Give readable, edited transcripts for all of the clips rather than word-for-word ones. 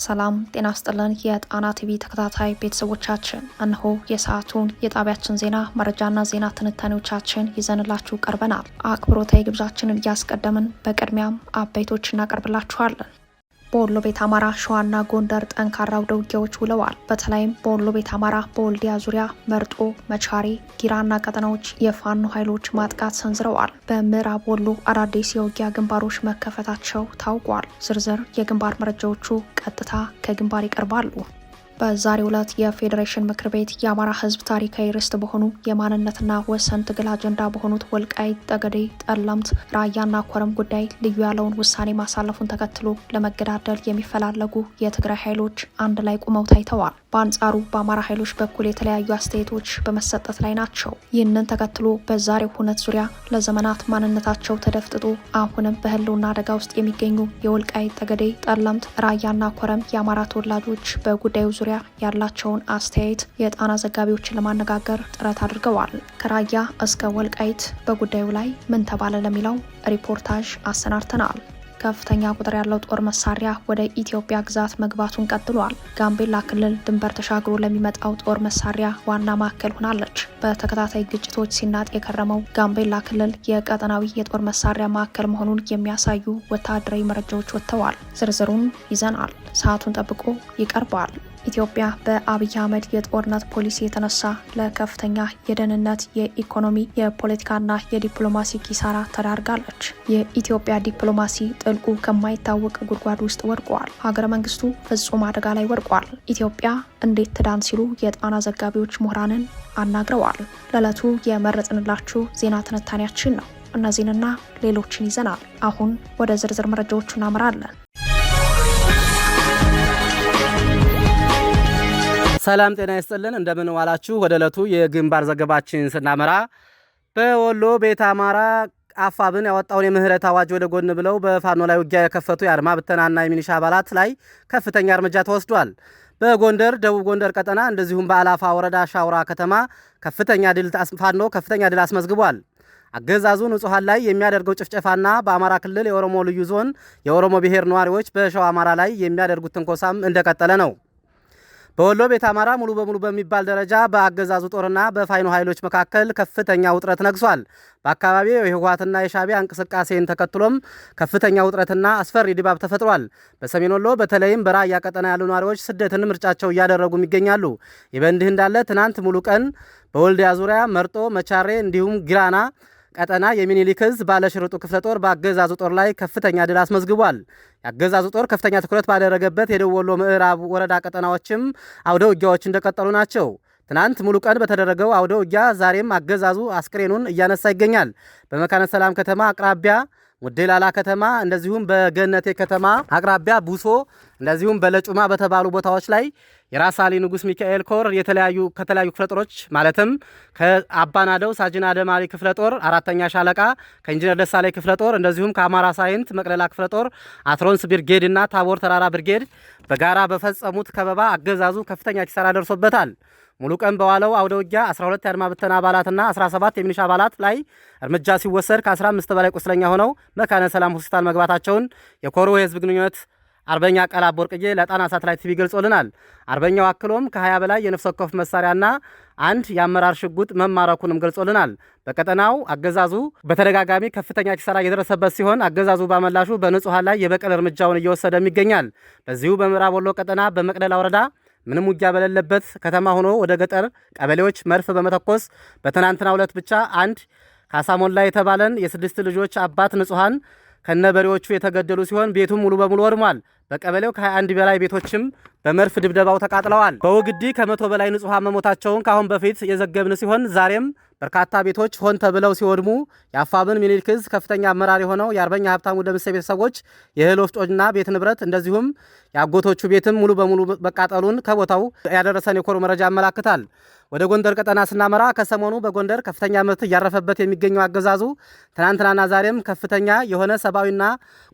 ሰላም ጤና ይስጥልን የጣና ቲቪ ተከታታይ ቤተሰቦቻችን እነሆ የሰዓቱን የጣቢያችን ዜና መረጃና ዜና ትንታኔዎቻችን ይዘንላችሁ ቀርበናል። አክብሮታዊ ግብዣችንን እያስቀደምን በቅድሚያም አበይቶች እናቀርብላችኋለን። በወሎ ቤት አማራ ሸዋና ጎንደር ጠንካራ አውደ ውጊያዎች ውለዋል። በተለይም በወሎ ቤት አማራ በወልዲያ ዙሪያ መርጦ፣ መቻሪ፣ ጊራና ቀጠናዎች የፋኖ ኃይሎች ማጥቃት ሰንዝረዋል። በምዕራብ ወሎ አዳዲስ የውጊያ ግንባሮች መከፈታቸው ታውቋል። ዝርዝር የግንባር መረጃዎቹ ቀጥታ ከግንባር ይቀርባሉ። በዛሬው ዕለት የፌዴሬሽን ምክር ቤት የአማራ ሕዝብ ታሪካዊ ርስት በሆኑ የማንነትና ወሰን ትግል አጀንዳ በሆኑት ወልቃይት ጠገዴ፣ ጠለምት፣ ራያና ኮረም ጉዳይ ልዩ ያለውን ውሳኔ ማሳለፉን ተከትሎ ለመገዳደል የሚፈላለጉ የትግራይ ኃይሎች አንድ ላይ ቆመው ታይተዋል። በአንጻሩ በአማራ ኃይሎች በኩል የተለያዩ አስተያየቶች በመሰጠት ላይ ናቸው። ይህንን ተከትሎ በዛሬው ሁነት ዙሪያ ለዘመናት ማንነታቸው ተደፍጥጦ አሁንም በህልውና አደጋ ውስጥ የሚገኙ የወልቃይት ጠገዴ፣ ጠለምት፣ ራያና ኮረም የአማራ ተወላጆች በጉዳዩ ዙሪያ ያላቸውን አስተያየት የጣና ዘጋቢዎችን ለማነጋገር ጥረት አድርገዋል። ከራያ እስከ ወልቃይት በጉዳዩ ላይ ምን ተባለ ለሚለው ሪፖርታጅ አሰናድተናል። ከፍተኛ ቁጥር ያለው ጦር መሳሪያ ወደ ኢትዮጵያ ግዛት መግባቱን ቀጥሏል። ጋምቤላ ክልል ድንበር ተሻግሮ ለሚመጣው ጦር መሳሪያ ዋና ማዕከል ሆናለች። በተከታታይ ግጭቶች ሲናጥ የከረመው ጋምቤላ ክልል የቀጠናዊ የጦር መሳሪያ ማዕከል መሆኑን የሚያሳዩ ወታደራዊ መረጃዎች ወጥተዋል። ዝርዝሩን ይዘናል። ሰዓቱን ጠብቆ ይቀርባል። ኢትዮጵያ በአብይ አህመድ የጦርነት ፖሊሲ የተነሳ ለከፍተኛ የደህንነት፣ የኢኮኖሚ፣ የፖለቲካና የዲፕሎማሲ ኪሳራ ተዳርጋለች። የኢትዮጵያ ዲፕሎማሲ ጥልቁ ከማይታወቅ ጉድጓድ ውስጥ ወድቋል። ሀገረ መንግስቱ ፍጹም አደጋ ላይ ወድቋል። ኢትዮጵያ እንዴት ትዳን ሲሉ የጣና ዘጋቢዎች ምሁራንን አናግረዋል። ለዕለቱ የመረጥንላችሁ ዜና ትንታኔያችን ነው። እነዚህንና ሌሎችን ይዘናል። አሁን ወደ ዝርዝር መረጃዎቹ እናመራለን። ሰላም ጤና ይስጥልን፣ እንደምን ዋላችሁ። ወደ ዕለቱ የግንባር ዘገባችን ስናመራ በወሎ ቤት አማራ አፋብን ያወጣውን የምህረት አዋጅ ወደ ጎን ብለው በፋኖ ላይ ውጊያ የከፈቱ የአድማ ብተናና የሚኒሻ አባላት ላይ ከፍተኛ እርምጃ ተወስዷል። በጎንደር ደቡብ ጎንደር ቀጠና እንደዚሁም በአላፋ ወረዳ ሻውራ ከተማ ፋኖ ከፍተኛ ድል አስመዝግቧል። አገዛዙ ንጹሃን ላይ የሚያደርገው ጭፍጨፋና በአማራ ክልል የኦሮሞ ልዩ ዞን የኦሮሞ ብሔር ነዋሪዎች በሸዋ አማራ ላይ የሚያደርጉት ትንኮሳም እንደቀጠለ ነው። በወሎ ቤት አማራ ሙሉ በሙሉ በሚባል ደረጃ በአገዛዙ ጦርና በፋኖ ኃይሎች መካከል ከፍተኛ ውጥረት ነግሷል። በአካባቢው የህወሓትና የሻዕቢያ እንቅስቃሴን ተከትሎም ከፍተኛ ውጥረትና አስፈሪ ድባብ ተፈጥሯል። በሰሜን ወሎ በተለይም በራያ ቀጠና ያሉ ነዋሪዎች ስደትን ምርጫቸው እያደረጉም ይገኛሉ። ይህ በእንዲህ እንዳለ ትናንት ሙሉ ቀን በወልዲያ ዙሪያ መርጦ፣ መቻሬ እንዲሁም ጊራና ቀጠና የሚኒሊክ ዕዝ ባለሽርጡ ክፍለ ጦር በአገዛዙ ጦር ላይ ከፍተኛ ድል አስመዝግቧል። የአገዛዙ ጦር ከፍተኛ ትኩረት ባደረገበት የደቡብ ወሎ ምዕራብ ወረዳ ቀጠናዎችም አውደ ውጊያዎች እንደቀጠሉ ናቸው። ትናንት ሙሉ ቀን በተደረገው አውደ ውጊያ ዛሬም አገዛዙ አስክሬኑን እያነሳ ይገኛል። በመካነ ሰላም ከተማ አቅራቢያ ሙዴላላ ከተማ እንደዚሁም በገነቴ ከተማ አቅራቢያ ቡሶ እንደዚሁም በለጩማ በተባሉ ቦታዎች ላይ የራሳሊ ንጉስ ሚካኤል ኮር ከተለያዩ ክፍለ ጦሮች ማለትም ከአባናደው ሳጅን አደማሪ ክፍለ ጦር አራተኛ ሻለቃ ከኢንጂነር ደሳሌ ክፍለ ጦር እንደዚሁም ከአማራ ሳይንት መቅደላ ክፍለ ጦር አትሮንስ ብርጌድ እና ታቦር ተራራ ብርጌድ በጋራ በፈጸሙት ከበባ አገዛዙ ከፍተኛ ኪሳራ ደርሶበታል። ሙሉ ቀን በዋለው አውደ ውጊያ 12 የአድማ ብተና አባላትና 17 የሚኒሻ አባላት ላይ እርምጃ ሲወሰድ ከ15 በላይ ቁስለኛ ሆነው መካነ ሰላም ሆስፒታል መግባታቸውን የኮሩ የህዝብ ግንኙነት አርበኛ ቀላብ ወርቅዬ ለጣና ሳተላይት ቲቪ ገልጾልናል። አርበኛው አክሎም ከ20 በላይ የነፍስ ወከፍ መሳሪያና አንድ የአመራር ሽጉጥ መማረኩንም ገልጾልናል። በቀጠናው አገዛዙ በተደጋጋሚ ከፍተኛ ኪሳራ እየደረሰበት ሲሆን አገዛዙ ባመላሹ በንጹሃን ላይ የበቀል እርምጃውን እየወሰደም ይገኛል። በዚሁ በምዕራብ ወሎ ቀጠና በመቅደላ ወረዳ ምንም ውጊያ በሌለበት ከተማ ሆኖ ወደ ገጠር ቀበሌዎች መድፍ በመተኮስ በትናንትናው ዕለት ብቻ አንድ ካሳሞላ የተባለን የስድስት ልጆች አባት ንጹሃን ከነበሬዎቹ የተገደሉ ሲሆን ቤቱም ሙሉ በሙሉ ወድሟል። በቀበሌው ከ21 በላይ ቤቶችም በመድፍ ድብደባው ተቃጥለዋል። በውግዲ ከ100 በላይ ንጹሃን መሞታቸውን ካሁን በፊት የዘገብን ሲሆን ዛሬም በርካታ ቤቶች ሆን ተብለው ሲወድሙ የአፋብን ሚኒሊክ ዕዝ ከፍተኛ አመራር የሆነው የአርበኛ ሀብታሙ ደምሴ ቤተሰቦች የእህል ወፍጮና ቤት ንብረት እንደዚሁም የአጎቶቹ ቤትም ሙሉ በሙሉ መቃጠሉን ከቦታው ያደረሰን የኮሩ መረጃ ያመላክታል። ወደ ጎንደር ቀጠና ስናመራ ከሰሞኑ በጎንደር ከፍተኛ ምርት እያረፈበት የሚገኘው አገዛዙ ትናንትናና ዛሬም ከፍተኛ የሆነ ሰብአዊና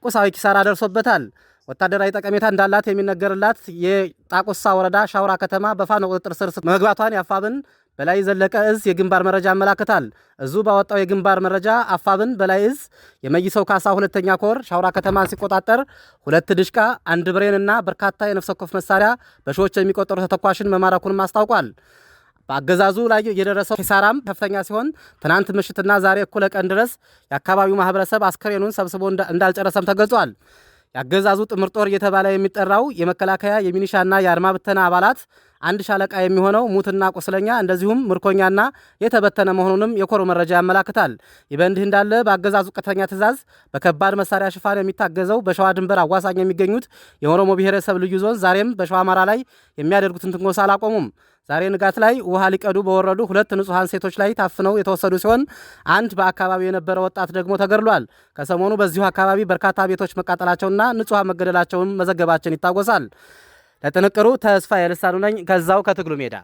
ቁሳዊ ኪሳራ ደርሶበታል። ወታደራዊ ጠቀሜታ እንዳላት የሚነገርላት የጣቁሳ ወረዳ ሻውራ ከተማ በፋኖ ቁጥጥር ስር መግባቷን የአፋብን በላይ ዘለቀ እዝ የግንባር መረጃ ያመላክታል። እዙ ባወጣው የግንባር መረጃ አፋብን በላይ እዝ የመይሰው ካሳ 2ኛ ኮር ሻውራ ከተማን ሲቆጣጠር 2 ድሽቃ 1 ብሬንና በርካታ የነፍስ ወከፍ መሳሪያ በሺዎች የሚቆጠሩ ተተኳሽን መማረኩንም አስታውቋል። በአገዛዙ ላይ የደረሰው ኪሳራም ከፍተኛ ሲሆን ትናንት ምሽትና ዛሬ እኩለ ቀን ድረስ የአካባቢው ማህበረሰብ አስከሬኑን ሰብስቦ እንዳልጨረሰም ተገልጿል። የአገዛዙ ጥምር ጦር እየተባለ የሚጠራው የመከላከያ የሚኒሻና የአድማ ብተና አባላት 1 ሻለቃ የሚሆነው ሙትና ቁስለኛ እንደዚሁም ምርኮኛና የተበተነ መሆኑንም የኮሩ መረጃ ያመላክታል። ይህ በእንዲህ እንዳለ በአገዛዙ ቀጥተኛ ትዕዛዝ በከባድ መሳሪያ ሽፋን የሚታገዘው በሸዋ ድንበር አዋሳኝ የሚገኙት የኦሮሞ ብሔረሰብ ልዩ ዞን ዛሬም በሸዋ አማራ ላይ የሚያደርጉትን ትንኮሳ አላቆሙም። ዛሬ ንጋት ላይ ውሃ ሊቀዱ በወረዱ 2 ንጹሃን ሴቶች ላይ ታፍነው የተወሰዱ ሲሆን አንድ በአካባቢው የነበረ ወጣት ደግሞ ተገድሏል። ከሰሞኑ በዚሁ አካባቢ በርካታ ቤቶች መቃጠላቸውና ንጹሃን መገደላቸውን መዘገባችን ይታወሳል። ለጥንቅሩ ተስፋ የልሳኑ ነኝ ከዛው ከትግሉ ሜዳ።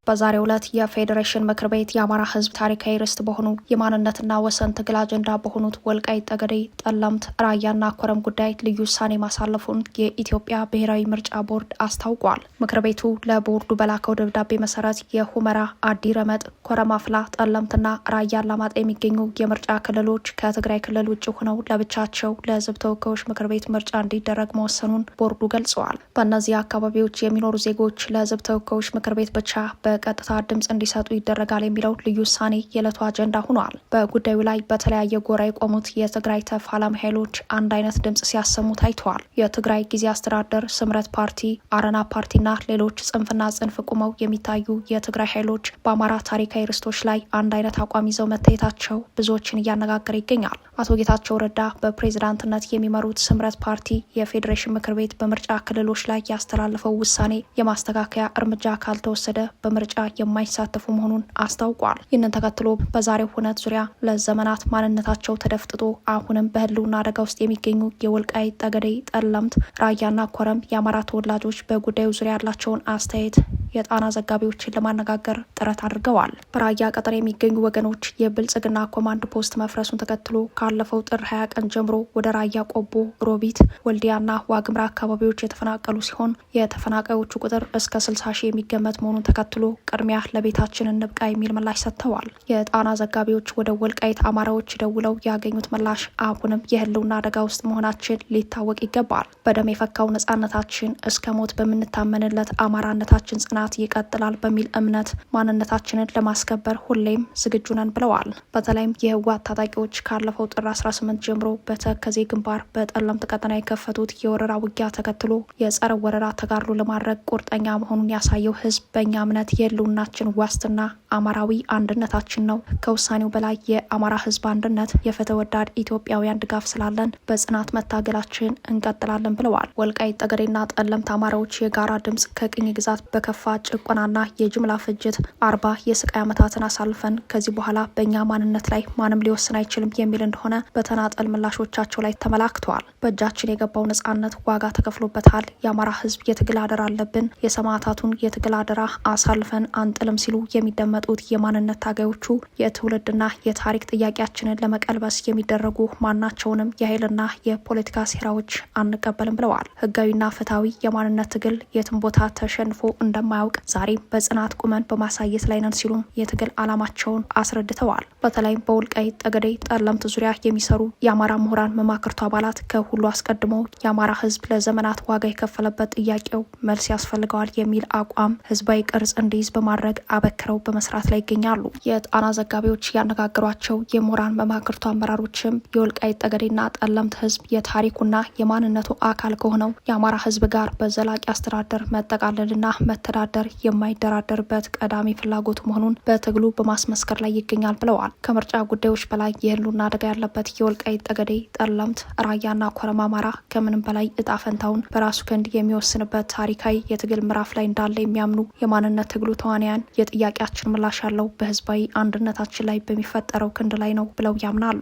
በዛሬው ዕለት የፌዴሬሽን ምክር ቤት የአማራ ሕዝብ ታሪካዊ ርስት በሆኑ የማንነትና ወሰን ትግል አጀንዳ በሆኑት ወልቃይት ጠገዴ፣ ጠለምት፣ ራያና ኮረም ጉዳይ ልዩ ውሳኔ ማሳለፉን የኢትዮጵያ ብሔራዊ ምርጫ ቦርድ አስታውቋል። ምክር ቤቱ ለቦርዱ በላከው ደብዳቤ መሰረት የሁመራ፣ አዲ ረመጥ፣ ኮረም አፍላ፣ ጠለምትና ራያ አላማጣ የሚገኙ የምርጫ ክልሎች ከትግራይ ክልል ውጭ ሆነው ለብቻቸው ለሕዝብ ተወካዮች ምክር ቤት ምርጫ እንዲደረግ መወሰኑን ቦርዱ ገልጸዋል። በእነዚህ አካባቢዎች የሚኖሩ ዜጎች ለሕዝብ ተወካዮች ምክር ቤት ብቻ በቀጥታ ድምጽ እንዲሰጡ ይደረጋል የሚለው ልዩ ውሳኔ የዕለቱ አጀንዳ ሆኗል። በጉዳዩ ላይ በተለያየ ጎራ የቆሙት የትግራይ ተፋላሚ ኃይሎች አንድ አይነት ድምጽ ሲያሰሙ ታይተዋል። የትግራይ ጊዜ አስተዳደር ስምረት ፓርቲ፣ አረና ፓርቲና ሌሎች ጽንፍና ጽንፍ ቁመው የሚታዩ የትግራይ ኃይሎች በአማራ ታሪካዊ ርስቶች ላይ አንድ አይነት አቋም ይዘው መታየታቸው ብዙዎችን እያነጋገረ ይገኛል። አቶ ጌታቸው ረዳ በፕሬዝዳንትነት የሚመሩት ስምረት ፓርቲ የፌዴሬሽን ምክር ቤት በምርጫ ክልሎች ላይ ያስተላለፈው ውሳኔ የማስተካከያ እርምጃ ካልተወሰደ በምርጫ የማይሳተፉ መሆኑን አስታውቋል። ይህንን ተከትሎ በዛሬው ሁነት ዙሪያ ለዘመናት ማንነታቸው ተደፍጥጦ አሁንም በህልውና አደጋ ውስጥ የሚገኙ የወልቃይት ጠገዴ፣ ጠለምት፣ ራያና ኮረም የአማራ ተወላጆች በጉዳዩ ዙሪያ ያላቸውን አስተያየት የጣና ዘጋቢዎችን ለማነጋገር ጥረት አድርገዋል። በራያ ቀጠና የሚገኙ ወገኖች የብልጽግና ኮማንድ ፖስት መፍረሱን ተከትሎ ካለፈው ጥር 20 ቀን ጀምሮ ወደ ራያ ቆቦ፣ ሮቢት፣ ወልዲያና ዋግምራ አካባቢዎች የተፈናቀሉ ሲሆን የተፈናቃዮቹ ቁጥር እስከ 60 ሺህ የሚገመት መሆኑን ተከትሎ ቅድሚያ ለቤታችን እንብቃ የሚል ምላሽ ሰጥተዋል። የጣና ዘጋቢዎች ወደ ወልቃይት አማራዎች ደውለው ያገኙት ምላሽ አሁንም የህልውና አደጋ ውስጥ መሆናችን ሊታወቅ ይገባል። በደም የፈካው ነጻነታችን እስከ ሞት በምንታመንለት አማራነታችን ጽናት ይቀጥላል በሚል እምነት ማንነታችንን ለማስከበር ሁሌም ዝግጁ ነን ብለዋል። በተለይም የህወሓት ታጣቂዎች ካለፈው ጥር 18 ጀምሮ በተከዜ ግንባር በጠለምት ቀጠና የከፈቱት የወረራ ውጊያ ተከትሎ የጸረ ወረራ ተጋድሎ ለማድረግ ቁርጠኛ መሆኑን ያሳየው ህዝብ በእኛ እምነት የህልውናችን ዋስትና አማራዊ አንድነታችን ነው። ከውሳኔው በላይ የአማራ ህዝብ አንድነት፣ የፍትህ ወዳድ ኢትዮጵያውያን ድጋፍ ስላለን በጽናት መታገላችን እንቀጥላለን ብለዋል። ወልቃይት ጠገዴና ጠለምት አማራዎች የጋራ ድምጽ ከቅኝ ግዛት በከፋ ጭቆናና የጅምላ ፍጅት 40 የስቃይ ዓመታትን አሳልፈን ከዚህ በኋላ በእኛ ማንነት ላይ ማንም ሊወስን አይችልም የሚል እንደሆነ በተናጠል ምላሾቻቸው ላይ ተመላክተዋል። በእጃችን የገባው ነጻነት ዋጋ ተከፍሎበታል። የአማራ ህዝብ የትግል አደራ አለብን። የሰማዕታቱን የትግል አደራ አሳልፈን አንጥልም ሲሉ የሚደመጡት የማንነት ታጋዮቹ የትውልድና የታሪክ ጥያቄያችንን ለመቀልበስ የሚደረጉ ማናቸውንም የኃይልና የፖለቲካ ሴራዎች አንቀበልም ብለዋል። ህጋዊና ፍትሐዊ የማንነት ትግል የትም ቦታ ተሸንፎ እንደማያውቅ ዛሬም በጽናት ቁመን በማሳየት ላይ ነን ሲሉም የትግል ዓላማቸውን አስረድተዋል። በተለይም በወልቃይት ጠገዴ፣ ጠለምት ዙሪያ የሚሰሩ የአማራ ምሁራን መማክርቱ አባላት ከሁሉ አስቀድሞ የአማራ ህዝብ ለዘመናት ዋጋ የከፈለበት ጥያቄው መልስ ያስፈልገዋል የሚል አቋም ህዝባዊ ቅርጽ እንዲይዝ በማድረግ አበክረው በመስራት ላይ ይገኛሉ። የጣና ዘጋቢዎች ያነጋገሯቸው የምሁራን መማክርቱ አመራሮችም የወልቃይት ጠገዴና ጠለምት ህዝብ የታሪኩና የማንነቱ አካል ከሆነው የአማራ ህዝብ ጋር በዘላቂ አስተዳደር መጠቃለልና መተዳደር የማይደራደርበት ቀዳሚ ፍላጎት መሆኑን በትግሉ በማስመስከር ላይ ይገኛል ብለዋል። ከምርጫ ጉዳዮች በላይ የህልውና አደጋ ያለበት የወልቃይት ጠገዴ፣ ጠለምት፣ ራያና ኮረም አማራ ከምንም በላይ እጣ ፈንታውን በራሱ ክንድ የሚወስንበት ታሪካዊ የትግል ምዕራፍ ላይ እንዳለ የሚያምኑ የማንነት ትግሉ ተዋንያን የጥያቄያችን ምላሽ ያለው በህዝባዊ አንድነታችን ላይ በሚፈጠረው ክንድ ላይ ነው ብለው ያምናሉ።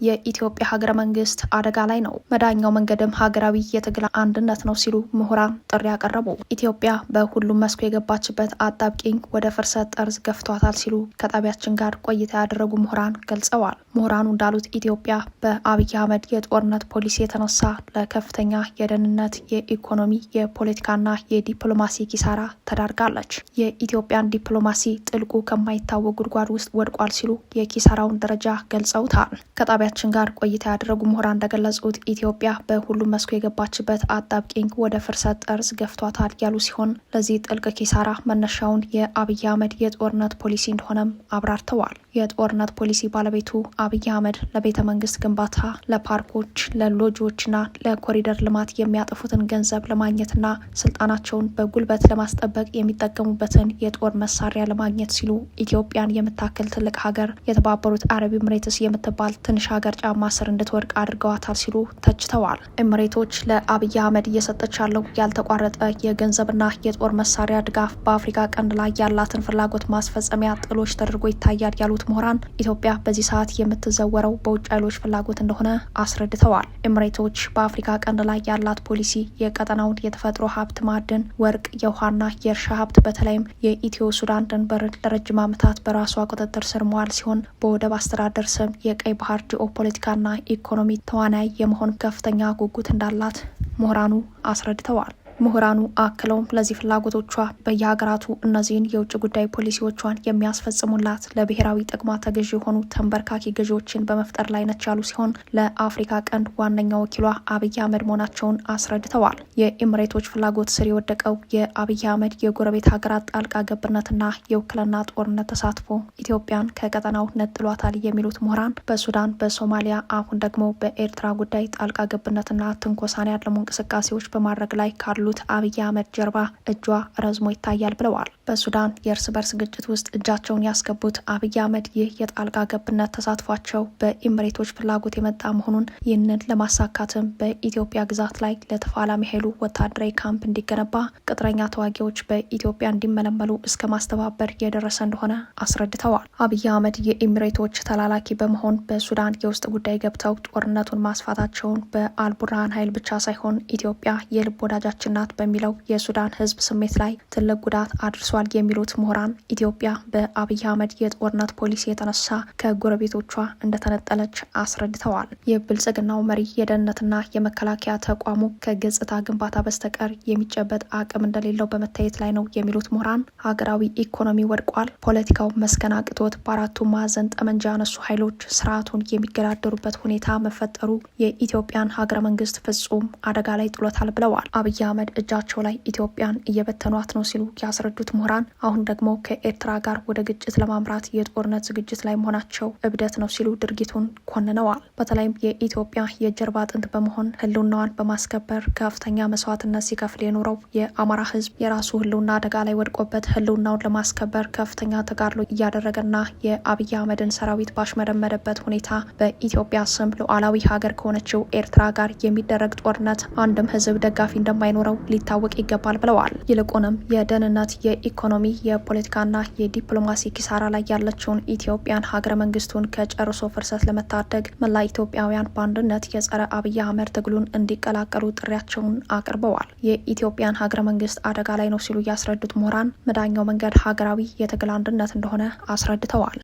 የኢትዮጵያ ሀገረ መንግስት አደጋ ላይ ነው፣ መዳኛው መንገድም ሀገራዊ የትግል አንድነት ነው ሲሉ ምሁራን ጥሪ ያቀረቡ። ኢትዮጵያ በሁሉም መስኩ የገባችበት አጣብቂኝ ወደ ፍርሰት ጠርዝ ገፍቷታል ሲሉ ከጣቢያችን ጋር ቆይታ ያደረጉ ምሁራን ገልጸዋል። ምሁራኑ እንዳሉት ኢትዮጵያ በአብይ አህመድ የጦርነት ፖሊሲ የተነሳ ለከፍተኛ የደህንነት፣ የኢኮኖሚ፣ የፖለቲካና የዲፕሎማሲ ኪሳራ ተዳርጋለች። የኢትዮጵያን ዲፕሎማሲ ጥልቁ ከማይታወቅ ጉድጓድ ውስጥ ወድቋል ሲሉ የኪሳራውን ደረጃ ገልጸውታል። ከጣቢያችን ጋር ቆይታ ያደረጉ ምሁራን እንደገለጹት ኢትዮጵያ በሁሉም መስኩ የገባችበት አጣብቂኝ ወደ ፍርሰት ጠርዝ ገፍቷታል ያሉ ሲሆን ለዚህ ጥልቅ ኪሳራ መነሻውን የአብይ አህመድ የጦርነት ፖሊሲ እንደሆነም አብራርተዋል። የጦርነት ፖሊሲ ባለቤቱ አብይ አህመድ ለቤተ መንግስት ግንባታ፣ ለፓርኮች፣ ለሎጆችና ለኮሪደር ልማት የሚያጠፉትን ገንዘብ ለማግኘትና ስልጣናቸውን በጉልበት ለማስጠበቅ የሚጠቀሙበትን የጦር መሳሪያ ለማግኘት ሲሉ ኢትዮጵያን የምታክል ትልቅ ሀገር የተባበሩት አረብ ኤምሬትስ የምትባል ትንሽ ሀገር ጫማ ስር እንድትወድቅ አድርገዋታል ሲሉ ተችተዋል። ኤምሬቶች ለአብይ አህመድ እየሰጠች ያለው ያልተቋረጠ የገንዘብና የጦር መሳሪያ ድጋፍ በአፍሪካ ቀንድ ላይ ያላትን ፍላጎት ማስፈጸሚያ ጥሎች ተደርጎ ይታያል ያሉት ምሁራን ኢትዮጵያ በዚህ ሰዓት የምትዘወረው በውጭ ኃይሎች ፍላጎት እንደሆነ አስረድተዋል። ኤምሬቶች በአፍሪካ ቀንድ ላይ ያላት ፖሊሲ የቀጠናውን የተፈጥሮ ሀብት ማዕድን፣ ወርቅ፣ የውሃና የእርሻ ሀብት በተለይም የኢትዮ ሱዳን ድንበርን ለረጅም ዓመታት በራሷ ቁጥጥር ስር መዋል ሲሆን በወደብ አስተዳደር ስም የቀይ ባህር ጂኦፖለቲካና ኢኮኖሚ ተዋናይ የመሆን ከፍተኛ ጉጉት እንዳላት ምሁራኑ አስረድተዋል። ምሁራኑ አክለውም ለዚህ ፍላጎቶቿ በየሀገራቱ እነዚህን የውጭ ጉዳይ ፖሊሲዎቿን የሚያስፈጽሙላት ለብሔራዊ ጥቅሟ ተገዥ የሆኑ ተንበርካኪ ገዢዎችን በመፍጠር ላይ ነች ያሉ ሲሆን ለአፍሪካ ቀንድ ዋነኛ ወኪሏ አብይ አህመድ መሆናቸውን አስረድተዋል። የኤምሬቶች ፍላጎት ስር የወደቀው የአብይ አህመድ የጎረቤት ሀገራት ጣልቃ ገብነትና የውክልና ጦርነት ተሳትፎ ኢትዮጵያን ከቀጠናው ነጥሏታል የሚሉት ምሁራን በሱዳን፣ በሶማሊያ አሁን ደግሞ በኤርትራ ጉዳይ ጣልቃ ገብነትና ትንኮሳን ያለሙ እንቅስቃሴዎች በማድረግ ላይ ካሉ አብይ አህመድ ጀርባ እጇ ረዝሞ ይታያል ብለዋል። በሱዳን የእርስ በርስ ግጭት ውስጥ እጃቸውን ያስገቡት አብይ አህመድ ይህ የጣልቃ ገብነት ተሳትፏቸው በኤምሬቶች ፍላጎት የመጣ መሆኑን ይህንን ለማሳካትም በኢትዮጵያ ግዛት ላይ ለተፋላሚ ኃይሉ ወታደራዊ ካምፕ እንዲገነባ፣ ቅጥረኛ ተዋጊዎች በኢትዮጵያ እንዲመለመሉ እስከ ማስተባበር የደረሰ እንደሆነ አስረድተዋል። አብይ አህመድ የኤምሬቶች ተላላኪ በመሆን በሱዳን የውስጥ ጉዳይ ገብተው ጦርነቱን ማስፋታቸውን በአልቡርሃን ኃይል ብቻ ሳይሆን ኢትዮጵያ የልብ ወዳጃችን ናት በሚለው የሱዳን ሕዝብ ስሜት ላይ ትልቅ ጉዳት አድርሷል የሚሉት ምሁራን ኢትዮጵያ በአብይ አህመድ የጦርነት ፖሊሲ የተነሳ ከጎረቤቶቿ እንደተነጠለች አስረድተዋል። የብልጽግናው መሪ የደህንነትና የመከላከያ ተቋሙ ከገጽታ ግንባታ በስተቀር የሚጨበጥ አቅም እንደሌለው በመታየት ላይ ነው የሚሉት ምሁራን ሀገራዊ ኢኮኖሚ ወድቋል፣ ፖለቲካው መስከናቅቶት በአራቱ ማዕዘን ጠመንጃ ያነሱ ኃይሎች ስርዓቱን የሚገዳደሩበት ሁኔታ መፈጠሩ የኢትዮጵያን ሀገረ መንግስት ፍጹም አደጋ ላይ ጥሎታል ብለዋል። አብይ አህመድ እጃቸው ላይ ኢትዮጵያን እየበተኗት ነው ሲሉ ያስረዱት ምሁራን አሁን ደግሞ ከኤርትራ ጋር ወደ ግጭት ለማምራት የጦርነት ዝግጅት ላይ መሆናቸው እብደት ነው ሲሉ ድርጊቱን ኮንነዋል። በተለይም የኢትዮጵያ የጀርባ አጥንት በመሆን ህልውናዋን በማስከበር ከፍተኛ መስዋዕትነት ሲከፍል የኖረው የአማራ ህዝብ የራሱ ህልውና አደጋ ላይ ወድቆበት ህልውናውን ለማስከበር ከፍተኛ ተጋድሎ እያደረገና የአብይ አህመድን ሰራዊት ባሽመደመደበት ሁኔታ በኢትዮጵያ ስም ሉዓላዊ ሀገር ከሆነችው ኤርትራ ጋር የሚደረግ ጦርነት አንድም ህዝብ ደጋፊ እንደማይኖረው ሊታወቅ ይገባል ብለዋል። ይልቁንም የደህንነት፣ የኢኮኖሚ፣ የፖለቲካና የዲፕሎማሲ ኪሳራ ላይ ያለችውን ኢትዮጵያን ሀገረ መንግስቱን ከጨርሶ ፍርሰት ለመታደግ መላ ኢትዮጵያውያን በአንድነት የጸረ አብይ አህመድ ትግሉን እንዲቀላቀሉ ጥሪያቸውን አቅርበዋል። የኢትዮጵያን ሀገረ መንግስት አደጋ ላይ ነው ሲሉ ያስረዱት ምሁራን መዳኛው መንገድ ሀገራዊ የትግል አንድነት እንደሆነ አስረድተዋል።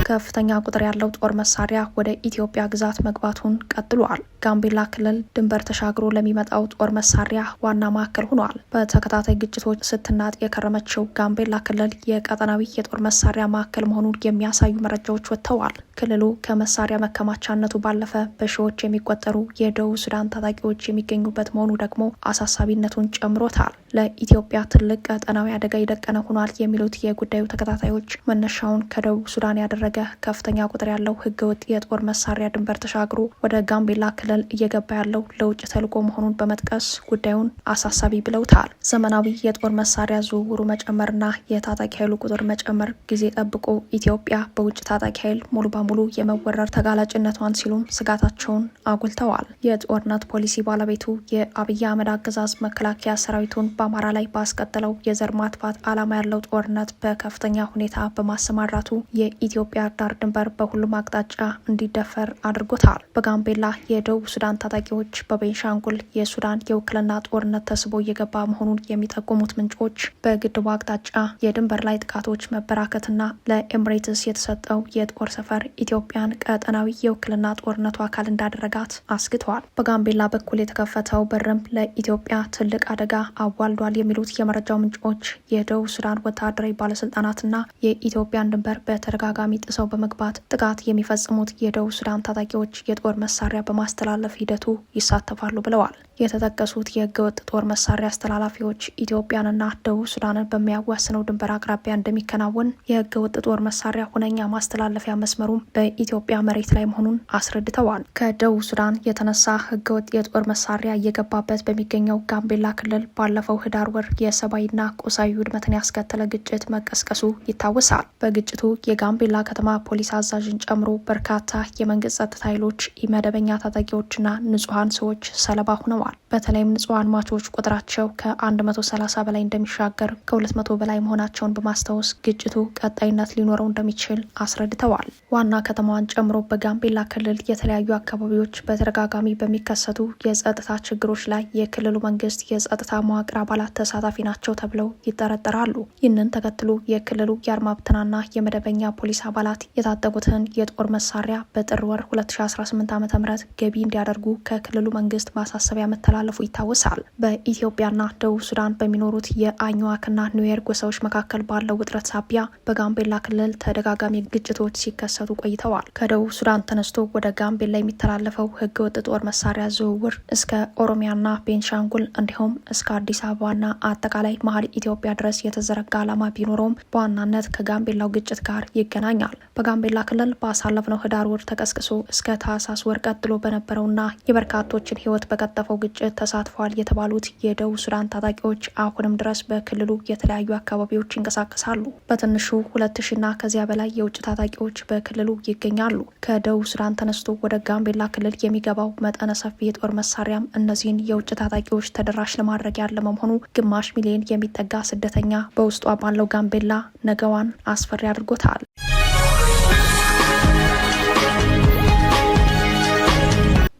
ከፍተኛ ቁጥር ያለው ጦር መሳሪያ ወደ ኢትዮጵያ ግዛት መግባቱን ቀጥሏል። ጋምቤላ ክልል ድንበር ተሻግሮ ለሚመጣው ጦር መሳሪያ ዋና ማዕከል ሆኗል። በተከታታይ ግጭቶች ስትናጥ የከረመችው ጋምቤላ ክልል የቀጠናዊ የጦር መሳሪያ ማዕከል መሆኑን የሚያሳዩ መረጃዎች ወጥተዋል። ክልሉ ከመሳሪያ መከማቻነቱ ባለፈ በሺዎች የሚቆጠሩ የደቡብ ሱዳን ታጣቂዎች የሚገኙበት መሆኑ ደግሞ አሳሳቢነቱን ጨምሮታል። ለኢትዮጵያ ትልቅ ቀጠናዊ አደጋ የደቀነ ሆኗል የሚሉት የጉዳዩ ተከታታዮች መነሻውን ከደቡብ ሱዳን ያደረገ ከፍተኛ ቁጥር ያለው ህገወጥ የጦር መሳሪያ ድንበር ተሻግሮ ወደ ጋምቤላ ክልል እየገባ ያለው ለውጭ ተልዕኮ መሆኑን በመጥቀስ ጉዳዩን አሳሳቢ ብለውታል። ዘመናዊ የጦር መሳሪያ ዝውውሩ መጨመርና የታጣቂ ኃይሉ ቁጥር መጨመር ጊዜ ጠብቆ ኢትዮጵያ በውጭ ታጣቂ ኃይል ሙሉ በሙሉ የመወረር ተጋላጭነቷን ሲሉም ስጋታቸውን አጉልተዋል። የጦርነት ፖሊሲ ባለቤቱ የአብይ አህመድ አገዛዝ መከላከያ ሰራዊቱን በአማራ ላይ ባስቀጠለው የዘር ማጥፋት ዓላማ ያለው ጦርነት በከፍተኛ ሁኔታ በማሰማራቱ የኢትዮጵያ ዳር ድንበር በሁሉም አቅጣጫ እንዲደፈር አድርጎታል። በጋምቤላ የደቡብ ሱዳን ታጣቂዎች በቤንሻንጉል የሱዳን የውክልና ጦርነት ተስቦ እየገባ መሆኑን የሚጠቁሙት ምንጮች በግድቡ አቅጣጫ የድንበር ላይ ጥቃቶች መበራከትና ለኤምሬትስ የተሰጠው የጦር ሰፈር ኢትዮጵያን ቀጠናዊ የውክልና ጦርነቱ አካል እንዳደረጋት አስግተዋል። በጋምቤላ በኩል የተከፈተው በርም ለኢትዮጵያ ትልቅ አደጋ አዋልዷል የሚሉት የመረጃው ምንጮች የደቡብ ሱዳን ወታደራዊ ባለስልጣናትና የኢትዮጵያን ድንበር በተደጋጋሚ ጥሰው በመግባት ጥቃት የሚፈጽሙት የደቡብ ሱዳን ታጣቂዎች የጦር መሳሪያ በማስተላለፍ ሂደቱ ይሳተፋሉ ብለዋል። የተጠቀሱት የህገወጥ ጦር መሳሪያ አስተላላፊዎች ኢትዮጵያንና ደቡብ ሱዳንን በሚያዋስነው ድንበር አቅራቢያ እንደሚከናወን የህገወጥ ጦር መሳሪያ ሁነኛ ማስተላለፊያ መስመሩም በኢትዮጵያ መሬት ላይ መሆኑን አስረድተዋል። ከደቡብ ሱዳን የተነሳ ህገወጥ የጦር መሳሪያ እየገባበት በሚገኘው ጋምቤላ ክልል ባለፈው ህዳር ወር የሰብአዊና ቁሳዊ ውድመትን ያስከተለ ግጭት መቀስቀሱ ይታወሳል። በግጭቱ የጋምቤላ ከተማ ፖሊስ አዛዥን ጨምሮ በርካታ የመንግስት ጸጥታ ኃይሎች ኢመደበኛ ታጣቂዎችና ንጹሐን ሰዎች ሰለባ ሆነዋል። በተለይም ንጹሐን ሟቾች ቁጥራቸው ከ130 በላይ እንደሚሻገር ከ200 በላይ መሆናቸውን በማስታወስ ግጭቱ ቀጣይነት ሊኖረው እንደሚችል አስረድተዋል። ዋና ከተማዋን ጨምሮ በጋምቤላ ክልል የተለያዩ አካባቢዎች በተደጋጋሚ በሚከሰቱ የጸጥታ ችግሮች ላይ የክልሉ መንግስት የጸጥታ መዋቅር አባላት ተሳታፊ ናቸው ተብለው ይጠረጠራሉ። ይህንን ተከትሎ የክልሉ የአድማ ብተናና የመደበኛ ፖሊስ አባላት የታጠቁትን የጦር መሳሪያ በጥር ወር 2018 ዓ.ም ገቢ እንዲያደርጉ ከክልሉ መንግስት ማሳሰቢያ መተላለፉ ይታወሳል። በኢትዮጵያና ደቡብ ሱዳን በሚኖሩት የአኝዋክና ኑዌር ጎሳዎች መካከል ባለው ውጥረት ሳቢያ በጋምቤላ ክልል ተደጋጋሚ ግጭቶች ሲከሰቱ ቆይተዋል። ከደቡብ ሱዳን ተነስቶ ወደ ጋምቤላ የሚተላለፈው ህገወጥ ጦር መሳሪያ ዝውውር እስከ ኦሮሚያና ቤንሻንጉል እንዲሁም እስከ አዲስ አበባና አጠቃላይ መሀል ኢትዮጵያ ድረስ የተዘረጋ ዓላማ ቢኖረውም በዋናነት ከጋምቤላው ግጭት ጋር ይገናኛል። በጋምቤላ ክልል ባሳለፍነው ህዳር ወር ተቀስቅሶ እስከ ታህሳስ ወር ቀጥሎ በነበረውና የበርካቶችን ህይወት በቀጠፈው ግጭት ተሳትፏል የተባሉት የደቡብ ሱዳን ታጣቂዎች አሁንም ድረስ በክልሉ የተለያዩ አካባቢዎች ይንቀሳቀሳሉ። በትንሹ 2000ና ከዚያ በላይ የውጭ ታጣቂዎች በክልሉ ይገኛሉ። ከደቡብ ሱዳን ተነስቶ ወደ ጋምቤላ ክልል የሚገባው መጠነ ሰፊ የጦር መሳሪያም እነዚህን የውጭ ታጣቂዎች ተደራሽ ለማድረግ ያለመ መሆኑ ግማሽ ሚሊዮን የሚጠጋ ስደተኛ በውስጧ ባለው ጋምቤላ ነገዋን አስፈሪ አድርጎታል።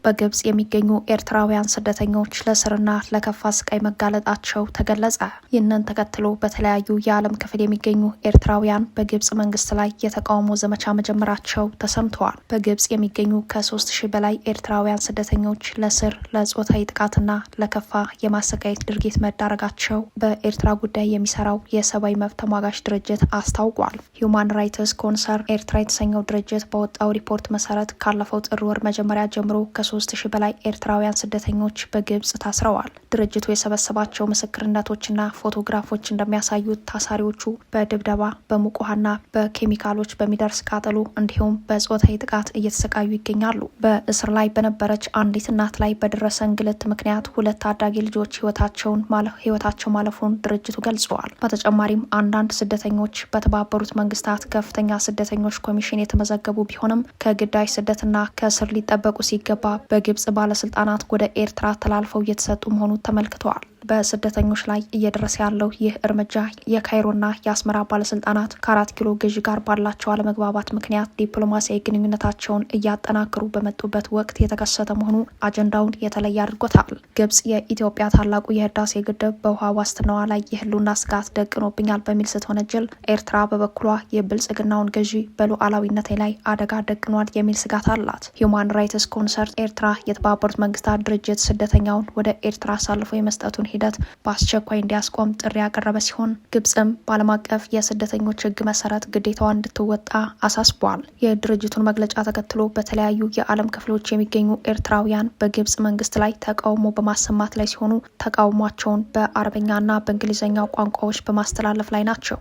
በግብጽ የሚገኙ ኤርትራውያን ስደተኞች ለእስርና ለከፋ ስቃይ መጋለጣቸው ተገለጸ። ይህንን ተከትሎ በተለያዩ የዓለም ክፍል የሚገኙ ኤርትራውያን በግብጽ መንግስት ላይ የተቃውሞ ዘመቻ መጀመራቸው ተሰምተዋል። በግብጽ የሚገኙ ከ3000 በላይ ኤርትራውያን ስደተኞች ለእስር፣ ለጾታዊ ጥቃትና ለከፋ የማሰቃየት ድርጊት መዳረጋቸው በኤርትራ ጉዳይ የሚሰራው የሰብአዊ መብት ተሟጋች ድርጅት አስታውቋል። ሂዩማን ራይትስ ኮንሰርን ኤርትራ የተሰኘው ድርጅት በወጣው ሪፖርት መሰረት ካለፈው ጥር ወር መጀመሪያ ጀምሮ ከ3000 በላይ ኤርትራውያን ስደተኞች በግብጽ ታስረዋል። ድርጅቱ የሰበሰባቸው ምስክርነቶችና ፎቶግራፎች እንደሚያሳዩት ታሳሪዎቹ በድብደባ፣ በሙቅ ውሃና በኬሚካሎች በሚደርስ ቃጠሎ እንዲሁም በጾታዊ ጥቃት እየተሰቃዩ ይገኛሉ። በእስር ላይ በነበረች አንዲት እናት ላይ በደረሰ እንግልት ምክንያት 2 ታዳጊ ልጆች ህይወታቸው ማለፉን ድርጅቱ ገልጸዋል። በተጨማሪም አንዳንድ ስደተኞች በተባበሩት መንግስታት ከፍተኛ ስደተኞች ኮሚሽን የተመዘገቡ ቢሆንም ከግዳጅ ስደትና ከእስር ሊጠበቁ ሲገባ በግብጽ ባለስልጣናት ወደ ኤርትራ ተላልፈው እየተሰጡ መሆኑ ተመልክተዋል። በስደተኞች ላይ እየደረሰ ያለው ይህ እርምጃ የካይሮና የአስመራ ባለስልጣናት ከ4 ኪሎ ገዢ ጋር ባላቸው አለመግባባት ምክንያት ዲፕሎማሲያዊ ግንኙነታቸውን እያጠናከሩ በመጡበት ወቅት የተከሰተ መሆኑ አጀንዳውን የተለየ አድርጎታል። ግብጽ የኢትዮጵያ ታላቁ የህዳሴ ግድብ በውሃ ዋስትናዋ ላይ የህልውና ስጋት ደቅኖብኛል በሚል ስትወነጀል፣ ኤርትራ በበኩሏ የብልጽግናውን ገዢ በሉዓላዊነቴ ላይ አደጋ ደቅኗል የሚል ስጋት አላት። ሂዩማን ራይትስ ኮንሰርን ኤርትራ የተባበሩት መንግስታት ድርጅት ስደተኛውን ወደ ኤርትራ አሳልፎ የመስጠቱን ሂደት በአስቸኳይ እንዲያስቆም ጥሪ ያቀረበ ሲሆን ግብጽም በዓለም አቀፍ የስደተኞች ህግ መሰረት ግዴታዋን እንድትወጣ አሳስቧል። የድርጅቱን መግለጫ ተከትሎ በተለያዩ የዓለም ክፍሎች የሚገኙ ኤርትራውያን በግብጽ መንግስት ላይ ተቃውሞ በማሰማት ላይ ሲሆኑ ተቃውሟቸውን በአረበኛና በእንግሊዝኛ ቋንቋዎች በማስተላለፍ ላይ ናቸው።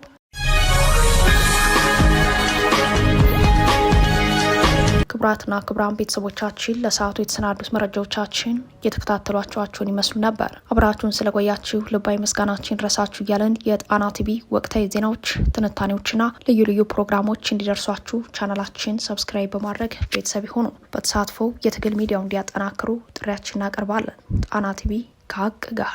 ክቡራትና ክቡራን ቤተሰቦቻችን ለሰዓቱ የተሰናዱት መረጃዎቻችን የተከታተሏቸውን ይመስሉ ነበር። አብራችሁን ስለቆያችሁ ልባዊ ምስጋናችን ድረሳችሁ እያለን የጣና ቲቪ ወቅታዊ ዜናዎች፣ ትንታኔዎችና ልዩ ልዩ ፕሮግራሞች እንዲደርሷችሁ ቻናላችን ሰብስክራይብ በማድረግ ቤተሰብ ይሁኑ። በተሳትፎ የትግል ሚዲያው እንዲያጠናክሩ ጥሪያችን እናቀርባለን። ጣና ቲቪ ከሀቅ ጋር